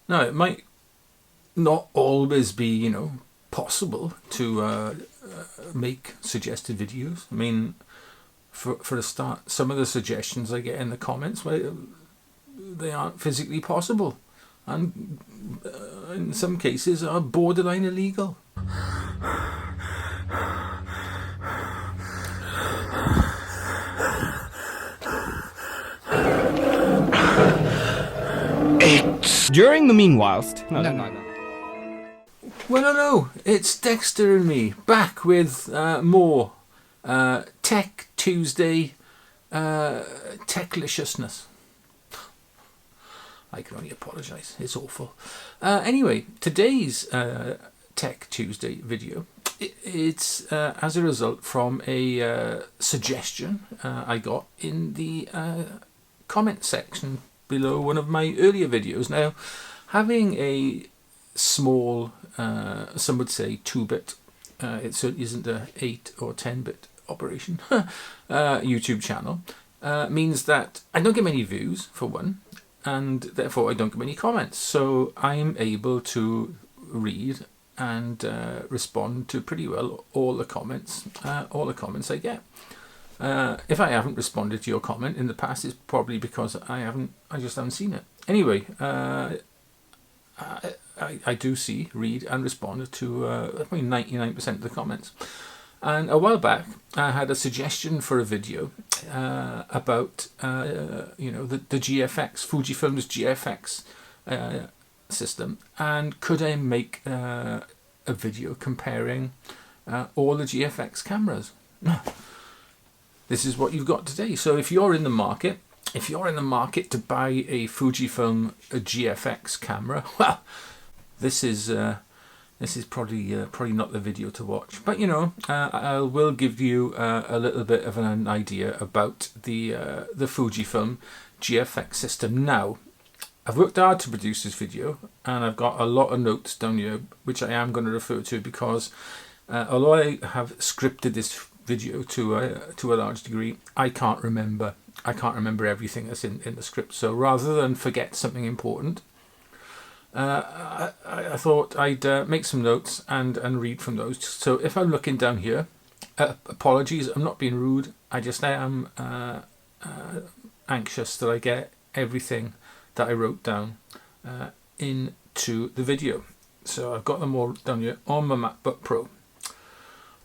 Now, it might not always be, you know, possible to make suggested videos. I mean, for a start, some of the suggestions I get in the comments, well, they aren't physically possible, and in some cases are borderline illegal. During the meanwhilest... No. Well, no, it's Dexter and me, back with more Tech Tuesday techliciousness. I can only apologise, it's awful. Anyway, today's Tech Tuesday video, it's as a result from a suggestion I got in the comment section below one of my earlier videos. Now, having a small, some would say 2-bit, it certainly isn't a 8 or 10-bit operation, YouTube channel, means that I don't get many views, for one, and therefore I don't get many comments. So I'm able to read and respond to pretty well all the comments I get. If I haven't responded to your comment in the past, it's probably because I just haven't seen it. Anyway, I do see, read and respond to 99% of the comments. And a while back, I had a suggestion for a video about you know, the GFX, Fujifilm's GFX system, and could I make a video comparing all the GFX cameras? This is what you've got today. So if you're in the market, to buy a Fujifilm GFX camera, well, this is probably not the video to watch. But you know, I will give you a little bit of an idea about the Fujifilm GFX system. Now, I've worked hard to produce this video, and I've got a lot of notes down here, which I am going to refer to, because although I have scripted this video to a large degree, I can't remember everything that's in the script. So rather than forget something important, I thought I'd make some notes and read from those. So if I'm looking down here, apologies, I'm not being rude, I just am anxious that I get everything that I wrote down into the video. So I've got them all down here on my MacBook Pro.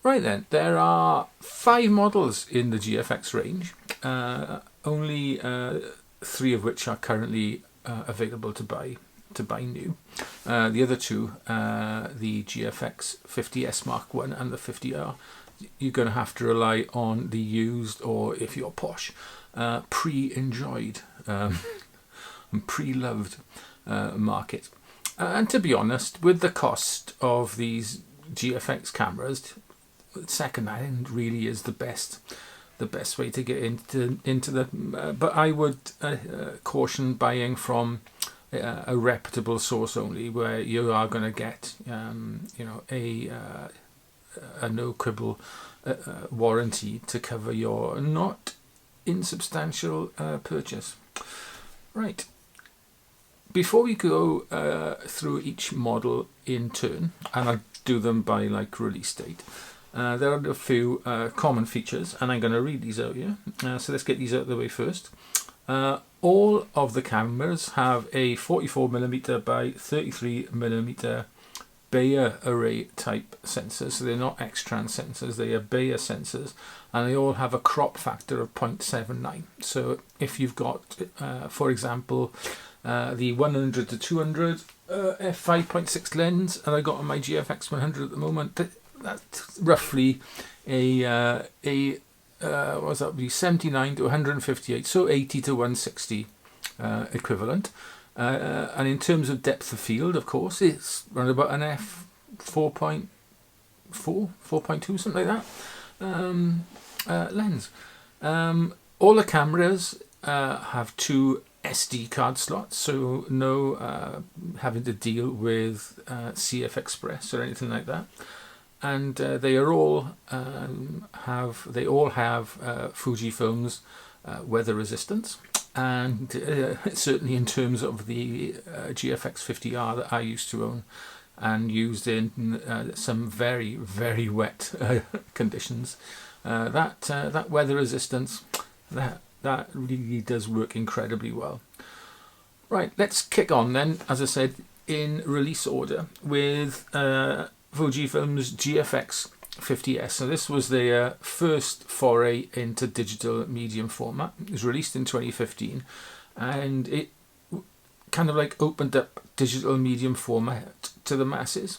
Right then, there are 5 models in the GFX range, only 3 of which are currently available to buy new. The other 2, the GFX 50S Mark I and the 50R, you're going to have to rely on the used, or if you're posh, pre-enjoyed and pre-loved market. And to be honest, with the cost of these GFX cameras, second hand really is the best way to get into the. But I would caution buying from a reputable source only, where you are going to get you know, a no quibble warranty to cover your not insubstantial purchase. Right. Before we go through each model in turn, and I'll do them by like release date, there are a few common features, and I'm going to read these out here. So let's get these out of the way first. All of the cameras have a 44mm by 33mm Bayer array type sensors. So they're not X-trans sensors, they are Bayer sensors, and they all have a crop factor of 0.79. So if you've got, for example, the 100 to 200 f5.6 lens, and I got on my GFX 100 at the moment, that's roughly a what's that be, 79 to 158, so 80 to 160 equivalent. And in terms of depth of field, of course, it's around about an f 4.4, 4.2, something like that lens. All the cameras have 2 SD card slots, so no having to deal with CF Express or anything like that. And they all have Fujifilm's weather resistance. and certainly in terms of the GFX 50R that I used to own and used in some very, very wet conditions, that weather resistance, that really does work incredibly well. Right, let's kick on then, as I said, in release order with Fujifilm's GFX 50S. So this was their first foray into digital medium format. It was released in 2015, and it kind of like opened up digital medium format to the masses.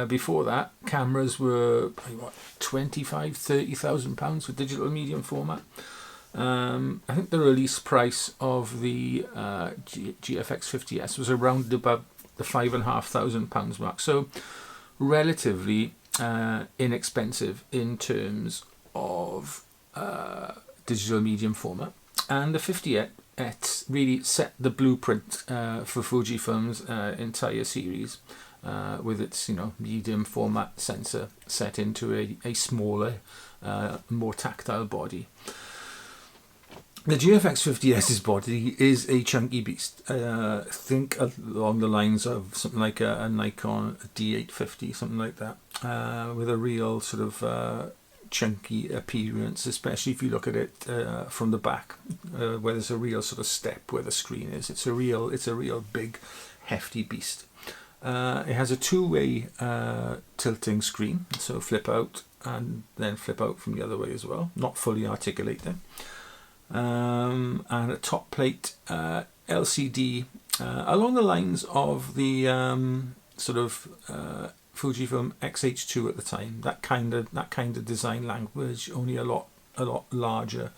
Before that, cameras were what, £25,000-30,000 for digital medium format. I think the release price of the GFX 50S was around about the £5,500 mark, so relatively inexpensive in terms of digital medium format. And the 50S really set the blueprint for Fujifilm's entire series, with its medium format sensor set into a smaller, more tactile body. The GFX 50S's body is a chunky beast. Think along the lines of something like a Nikon D850, something like that, with a real sort of chunky appearance, especially if you look at it from the back, where there's a real sort of step where the screen is. It's a real big, hefty beast. It has a two-way tilting screen, so flip out and then flip out from the other way as well, not fully articulating. And a top plate LCD along the lines of the sort of Fujifilm XH2 at the time. That kind of design language, only a lot larger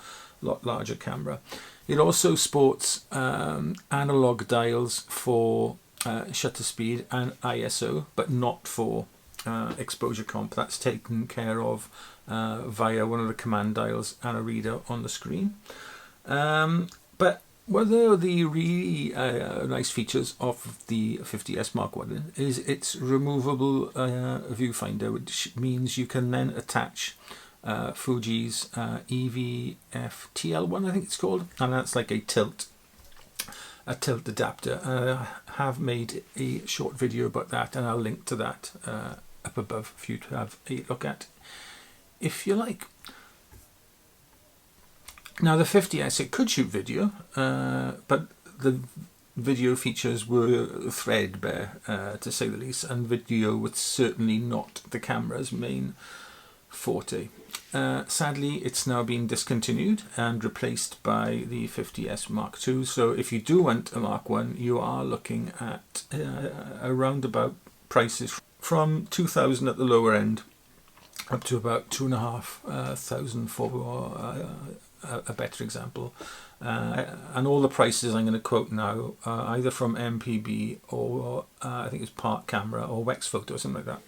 camera. It also sports analog dials for shutter speed and ISO, but not for exposure comp. That's taken care of via one of the command dials and a reader on the screen. But one of the really nice features of the 50S Mark I is its removable viewfinder, which means you can then attach Fuji's EVF TL1, I think it's called, and that's like a tilt adapter. I have made a short video about that, and I'll link to that up above for you to have a look at if you like. Now the 50S, it could shoot video, but the video features were threadbare, to say the least, and video was certainly not the camera's main forte. Sadly, it's now been discontinued and replaced by the 50S Mark II. So if you do want a Mark I, you are looking at around about prices from 2,000 at the lower end up to about 2,500 for a better example. And all the prices I'm going to quote now are either from MPB or I think it's Part Camera or Wex Photo or something like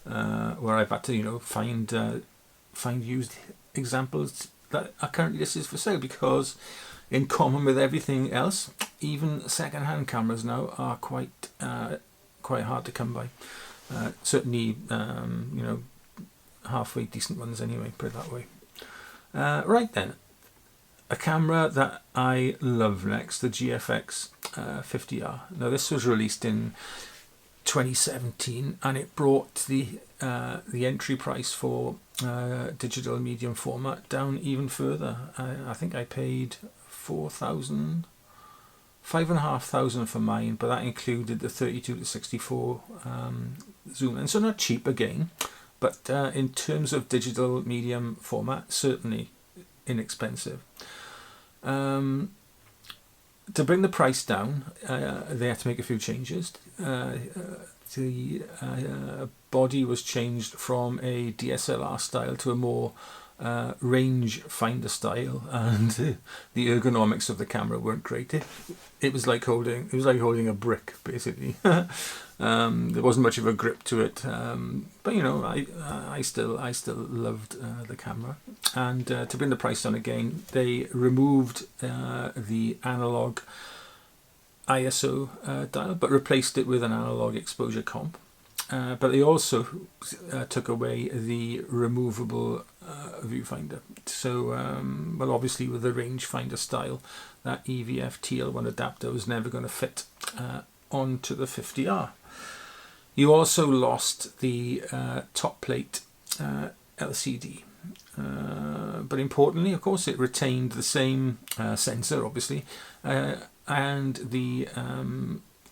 that, where I've had to find used examples that are currently listed for sale, because in common with everything else, even second-hand cameras now are quite hard to come by. Certainly halfway decent ones anyway, put it that way. Right then, a camera that I love next, the GFX 50R. Now this was released in 2017, and it brought the entry price for digital medium format down even further. I think I paid $5,500 for mine, but that included the 32 to 64 zoom, and so not cheap again, but in terms of digital medium format, certainly inexpensive. To bring the price down, they had to make a few changes. The body was changed from a DSLR style to a more range finder style, and the ergonomics of the camera weren't great. It was like holding a brick, basically. There wasn't much of a grip to it, but I still loved the camera. And to bring the price down again, they removed the analog ISO dial, but replaced it with an analog exposure comp. But they also took away the removable viewfinder. So, well, obviously with the rangefinder style, that EVF TL1 adapter was never going to fit onto the 50R. You also lost the top plate LCD. But importantly, of course, it retained the same sensor, obviously, and the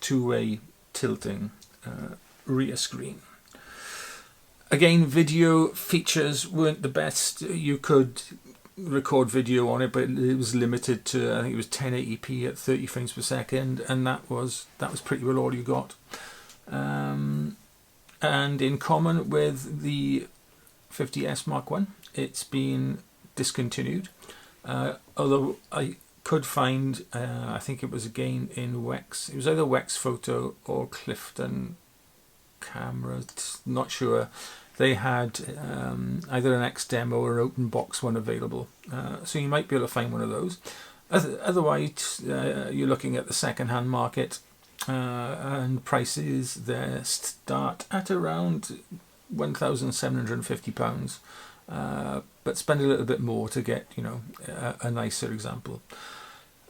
two-way tilting rear screen. Again, video features weren't the best. You could record video on it, but it was limited to, I think it was 1080p at 30 frames per second, and that was pretty well all you got. And in common with the 50S Mark I, it's been discontinued, although I could find, I think it was again in Wex, it was either Wex Photo or Clifton Camera, not sure. They had either an X demo or an open box one available, so you might be able to find one of those. Otherwise, you're looking at the second-hand market, and prices there start at around £1,750, but spend a little bit more to get, you know, a nicer example.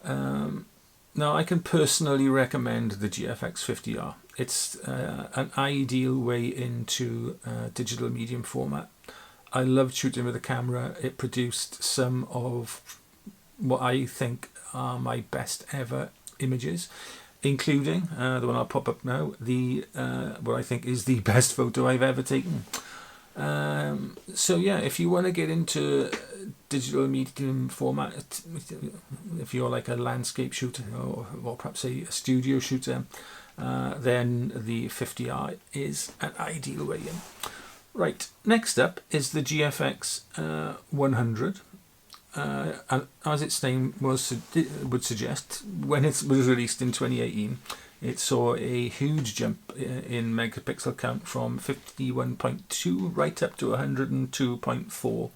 Now, I can personally recommend the GFX 50R. It's an ideal way into digital medium format. I loved shooting with the camera. It produced some of what I think are my best ever images, including the one I'll pop up now, the what I think is the best photo I've ever taken. So yeah, if you want to get into digital medium format, if you're like a landscape shooter or perhaps a studio shooter, then the 50R is an ideal way in. Right, next up is the GFX 100. And as its name would suggest, when it was released in 2018, it saw a huge jump in megapixel count from 51.2 right up to 102.4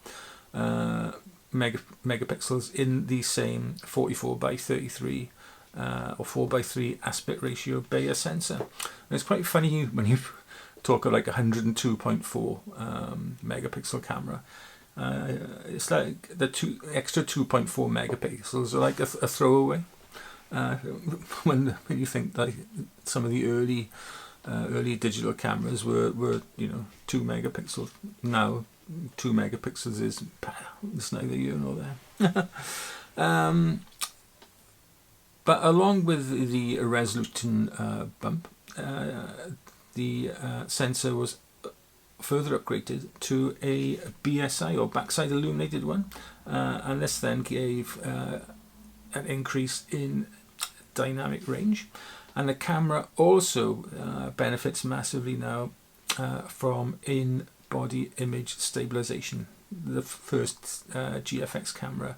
megapixels in the same 44:33 or 4:3 aspect ratio Bayer sensor. And it's quite funny when you talk of like 102.4 megapixel camera. It's like the extra 2.4 megapixels are like a throwaway when you think that some of the early digital cameras were 2 megapixels. Now 2 megapixels is neither here nor there. But along with the resolution bump, the sensor was further upgraded to a BSI or backside illuminated one, and this then gave an increase in dynamic range, and the camera also benefits massively now from in-body image stabilization, the first GFX camera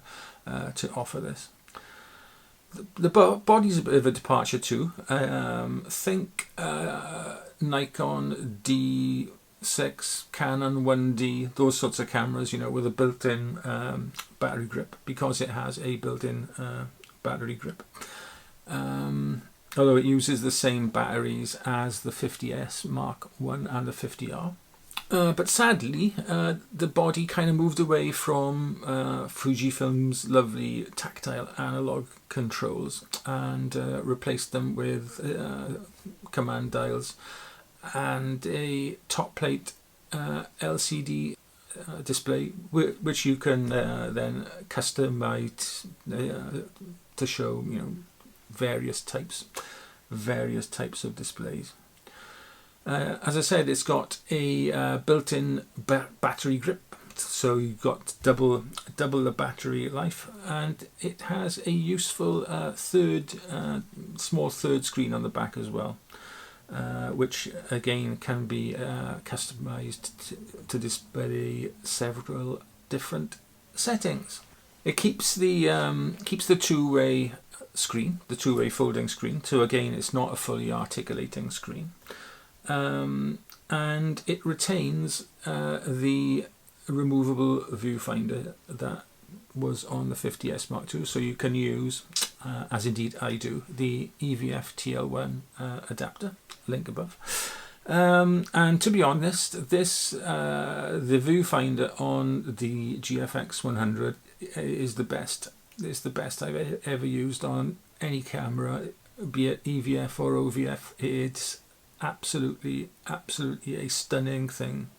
to offer this. The body's a bit of a departure too. Think Nikon D6, Canon 1D, those sorts of cameras, with a built-in battery grip, because it has a built-in battery grip. Although it uses the same batteries as the 50S Mark I and the 50R. But sadly, the body kind of moved away from Fujifilm's lovely tactile analog controls and replaced them with command dials and a top plate LCD display, which you can then customize to show various types of displays. As I said, it's got a built-in battery grip, so you've got double the battery life, and it has a useful small third screen on the back as well, which again can be customized to display several different settings. It keeps the two-way screen, the two-way folding screen, so again it's not a fully articulating screen. And it retains the removable viewfinder that was on the 50S Mark II, so you can use, as indeed I do, the EVF TL1 adapter, link above. And to be honest, this the viewfinder on the GFX 100 is the best. It's the best I've ever used on any camera, be it EVF or OVF. It's absolutely a stunning thing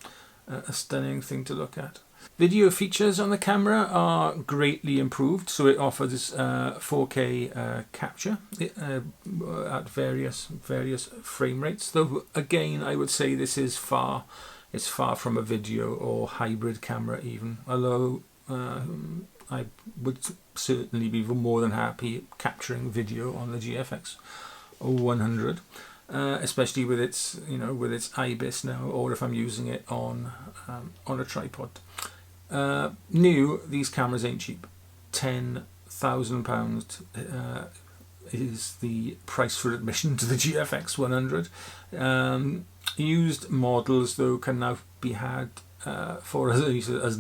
to look at. Video features on the camera are greatly improved, so it offers 4K capture at various frame rates. Though again, I would say this is far from a video or hybrid camera even. Although I would certainly be more than happy capturing video on the GFX 100. Especially with its IBIS now, or if I'm using it on a tripod. New, these cameras ain't cheap. £10,000 is the price for admission to the GFX 100. Used models though can now be had for as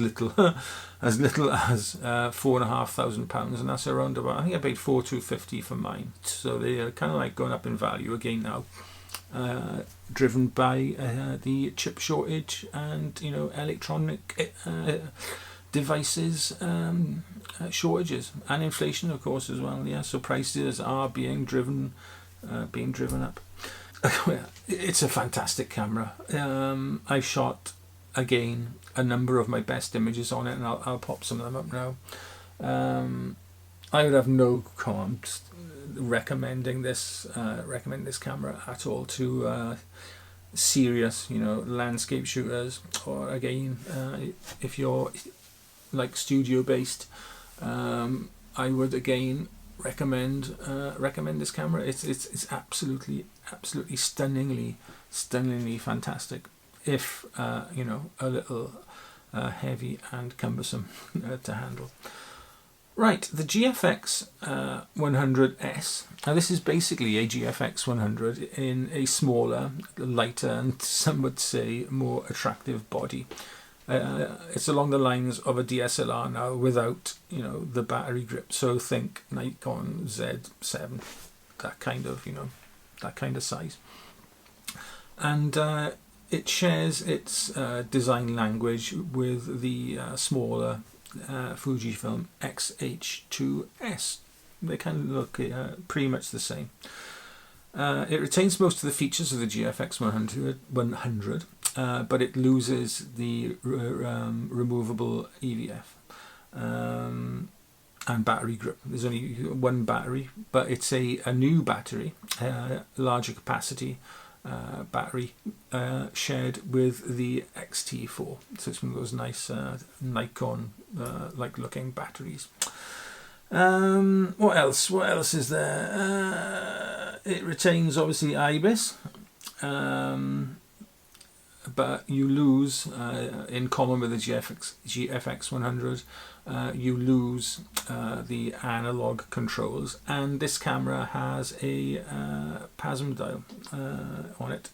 little as £4,500, and that's around about, I think I paid £4,250 for mine. So they are kind of like going up in value again now, driven by the chip shortage and electronic devices shortages and inflation, of course, as well. Yeah, so prices are being driven up. It's a fantastic camera. I've shot again a number of my best images on it, and I'll pop some of them up now. I would have no qualms recommending this camera at all to serious landscape shooters, or again if you're like studio based, I would again recommend this camera. It's absolutely stunningly fantastic, if a little heavy and cumbersome to handle. Right, the GFX 100S. Now this is basically a GFX 100 in a smaller, lighter, and some would say more attractive body. It's along the lines of a DSLR now, without the battery grip. So think Nikon Z7, that kind of size. And it shares its design language with the smaller Fujifilm XH2S. They kind of look pretty much the same. It retains most of the features of the GFX 100, but it loses the removable EVF and battery grip. There's only one battery, but it's a new battery, larger capacity battery, shared with the XT4. So it's one of those nice Nikon like looking batteries. What else is there? It retains obviously IBIS, but you lose, in common with the GFX 100, you lose the analog controls, and this camera has a PASM dial on it.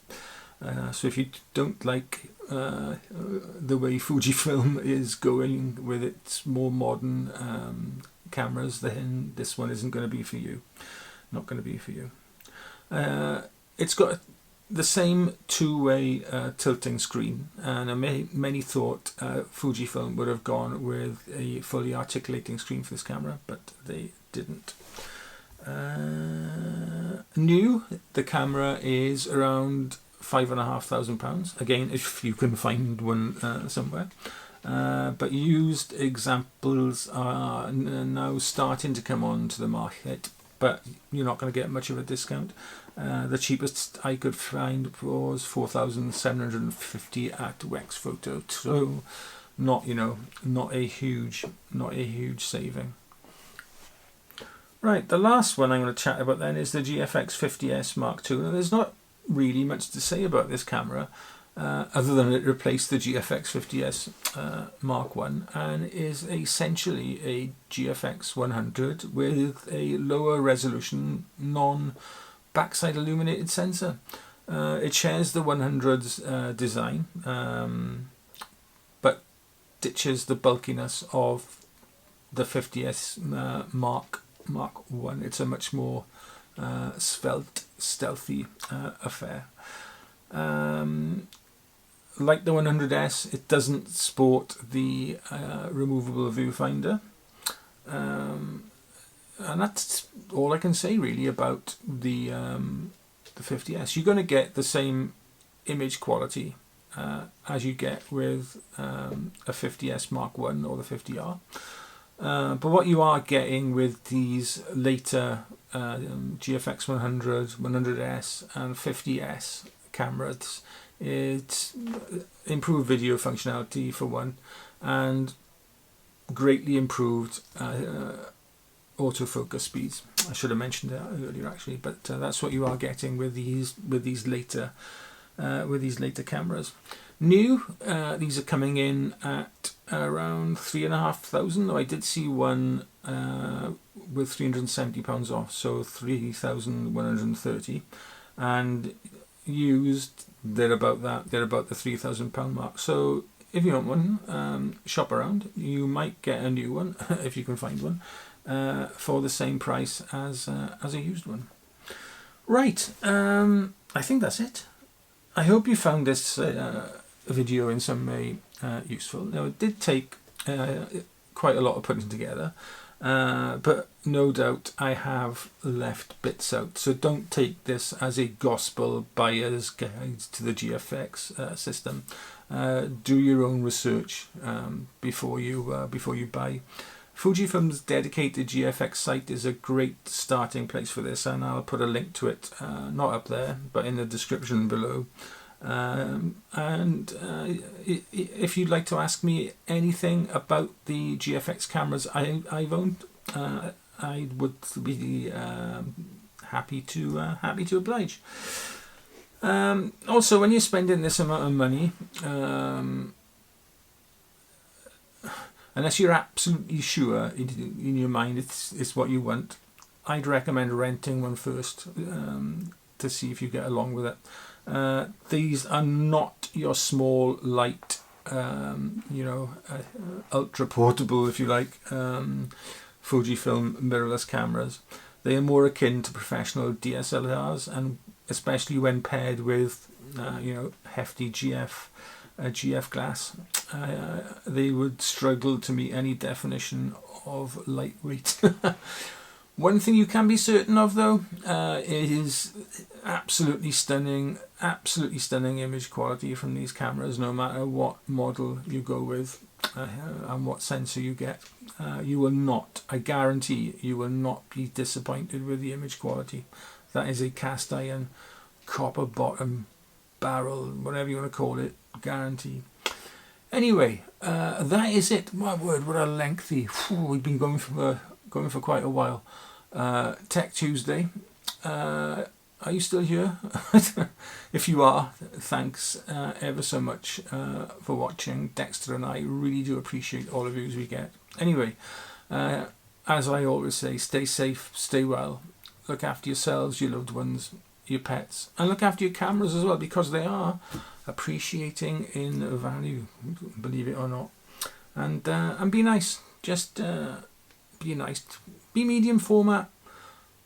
So if you don't like the way Fujifilm is going with its more modern cameras, then this one isn't going to be for you. Not going to be for you. It's got the same two-way tilting screen, and many thought Fujifilm would have gone with a fully articulating screen for this camera, but they didn't. New, the camera is around £5,500. Again, if you can find one somewhere. But used examples are now starting to come onto the market, but you're not going to get much of a discount. The cheapest I could find was $4,750 at Wex Photo, so not a huge saving. Right, the last one I'm going to chat about then is the GFX 50S Mark II. Now, there's not really much to say about this camera, other than it replaced the GFX 50S Mark I and is essentially a GFX 100 with a lower resolution non-backside illuminated sensor. It shares the 100's design, but ditches the bulkiness of the 50S Mark I. It's a much more svelte, stealthy affair. Like the 100S, it doesn't sport the removable viewfinder. And that's all I can say really about the 50S. You're going to get the same image quality as you get with a 50S Mark I or the 50R. But what you are getting with these later GFX 100, 100S and 50S cameras is improved video functionality for one, and greatly improved autofocus speeds. I should have mentioned that earlier actually, but that's what you are getting with these later cameras. New, these are coming in at around 3,500. I did see one with £370 off, so 3,130, and used they're about that. They're about the £3,000 mark. So if you want one, shop around. You might get a new one if you can find one for the same price as a used one. Right, I think that's it. I hope you found this video in some way useful. Now, it did take quite a lot of putting together, but no doubt I have left bits out. So don't take this as a gospel buyer's guide to the GFX system. Do your own research before you buy. Fujifilm's dedicated GFX site is a great starting place for this, and I'll put a link to it, not up there, but in the description below. If you'd like to ask me anything about the GFX cameras I've owned, I would be happy to oblige. Also, when you're spending this amount of money, unless you're absolutely sure in your mind it's what you want, I'd recommend renting one first to see if you get along with it. These are not your small, light, ultra portable, if you like, Fujifilm mirrorless cameras. They are more akin to professional DSLRs, and especially when paired with, hefty GF glass, they would struggle to meet any definition of lightweight. One thing you can be certain of, though, is absolutely stunning image quality from these cameras, no matter what model you go with and what sensor you get. You will not, I guarantee, you will not be disappointed with the image quality. That is a cast iron, copper bottom barrel, whatever you want to call it, guarantee. Anyway, that is it. My word, what a lengthy. We've been going for quite a while. Tech Tuesday. Are you still here? If you are, thanks ever so much for watching. Dexter and I really do appreciate all the views we get. Anyway, as I always say, stay safe, stay well, look after yourselves, your loved ones, your pets, and look after your cameras as well, because they are appreciating in value, believe it or not. And be nice. Just be nice. Be medium format,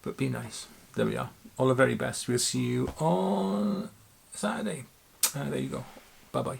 but be nice. There we are. All the very best. We'll see you on Saturday. There you go. Bye bye.